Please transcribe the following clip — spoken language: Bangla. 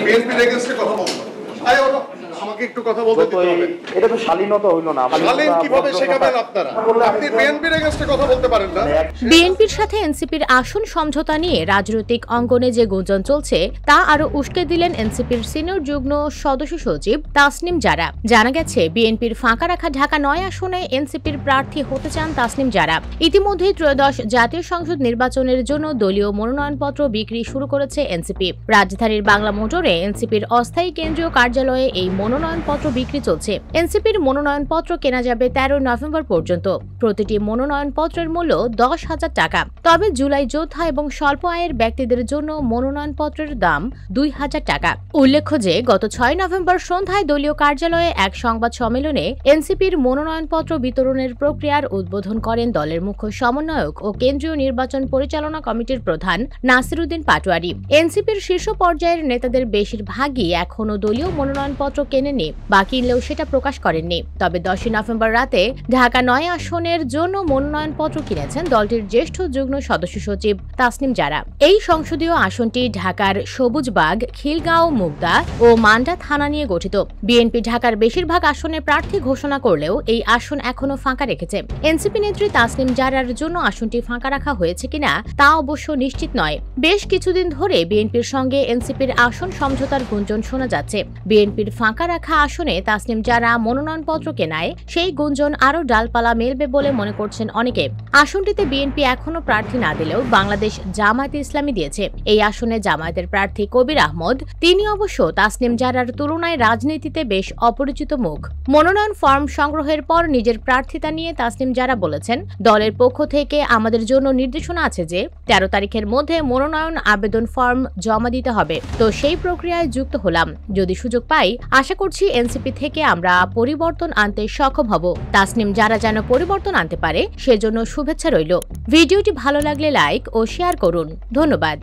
বিএনপির এগেইনস্টে কথা বলবো। আমাকে একটু কথা বলতে দিতে হবে। এটা তো শালীনতা হইল না। শালীন কিভাবে শেখাবেন আপনারা? আপনি বিএনপির এগেইনস্টে কথা বলতে পারেন না। বিএনপির সাথে এনসিপির আসন সমঝোতা নিয়ে রাজনৈতিক অঙ্গনে যে গুঞ্জন চলছে তা আরো উস্কে দিলেন এনসিপির সিনিয়র যুগ্ম সদস্য সচিব তাসনিম জারা। জানা গেছে বিএনপির ফাঁকা রাখা ঢাকা ৯ আসনে এনসিপির প্রার্থী হতে চান তাসনিম জারা। ইতিমধ্যে ত্রয়োদশ জাতীয় সংসদ নির্বাচনের জন্য দলীয় মনোনয়নপত্র বিক্রি শুরু করেছে এনসিপি। রাজধানীর বাংলা মোটরে এনসিপির অস্থায়ী কেন্দ্রীয় কার্যালয়ে এই মনোনয়নপত্র বিক্রি চলছে। এনসিপির মনোনয়নপত্র কেনা যাবে ১৩ নভেম্বর পর্যন্ত। প্রতিটি মনোনয়নপত্রের মূল্য ১০,০০০ টাকা। তবে জুলাই যোদ্ধা এবং স্বল্প আয়ের ব্যক্তিদের জন্য মনোনয়নপত্রের দাম ২,০০০ টাকা। উল্লেখ্য যে গত ৬ নভেম্বর সন্ধ্যায় দলীয় কার্যালয়ে এক সংবাদ সম্মেলনে এনসিপির মনোনয়নপত্র বিতরণের প্রক্রিয়ার উদ্বোধন করেন দলের মুখ্য সমন্বয়ক ও কেন্দ্রীয় নির্বাচন পরিচালনা কমিটির প্রধান নাসিরউদ্দিন পাটোয়ারি। এনসিপির শীর্ষ পর্যায়ের নেতাদের বেশিরভাগই এখনও দলীয় মনোনয়নপত্র কেনেনি বা কিনলেও সেটা প্রকাশ করেননি। তবে ১০ নভেম্বর রাতে ঢাকা ৯ আসনের জন্য মনোনয়নপত্র কিনেছেন দলটির জ্যেষ্ঠ যুগ্ম সদস্য সচিব তাসনিম জারা। এই সংসদীয় আসনটি ঢাকার সবুজবাগ, খিলগাঁও, মুগদা ও মান্ডা থানা নিয়ে গঠিত। বিএনপি ঢাকার বেশিরভাগ আসনে প্রার্থী ঘোষণা করলেও এই আসন এখনো ফাঁকা রেখেছে। এনসিপি নেত্রী তাসনিম জারার জন্য আসনটি ফাঁকা রাখা হয়েছে কিনা তা অবশ্য নিশ্চিত নয়। বেশ কিছুদিন ধরে বিএনপির সঙ্গে এনসিপির আসন সমঝোতার গুঞ্জন শোনা যাচ্ছে। বিএনপির ফাঁকা রাখা আসনে তাসনিম জারা মনোনয়নপত্র কেনায় সেই গুঞ্জন আরও ডালপালা মেলবে বলে মনে করছেন অনেকে। আসনটিতে বিএনপি এখনো প্রার্থী না দিলেও বাংলাদেশ জামায়াতে ইসলামী দিয়েছে। এই আসনে জামায়াতের প্রার্থী কবির আহমদ, তিনি অবশ্য তাসনিম জারার তুলনায় রাজনীতিতে বেশ অপরিচিত মুখ। মনোনয়ন ফর্ম সংগ্রহের পর নিজের প্রার্থিতা নিয়ে তাসনিম জারা বলেছেন, দলের পক্ষ থেকে আমাদের জন্য নির্দেশনা আছে যে ১৩ তারিখের মধ্যে মনোনয়ন আবেদন ফর্ম জমা দিতে হবে। তো সেই প্রক্রিয়ায় যুক্ত হলাম। যদি সুযোগ পাই আশা করছি এনসিপি থেকে আমরা পরিবর্তন আনতে সক্ষম হব। তাসনিম জারা যেন পরিবর্তন আনতে পারে সেজন্য শুভেচ্ছা রইল। ভিডিওটি ভালো লাগলে লাইক ও শেয়ার করুন। ধন্যবাদ।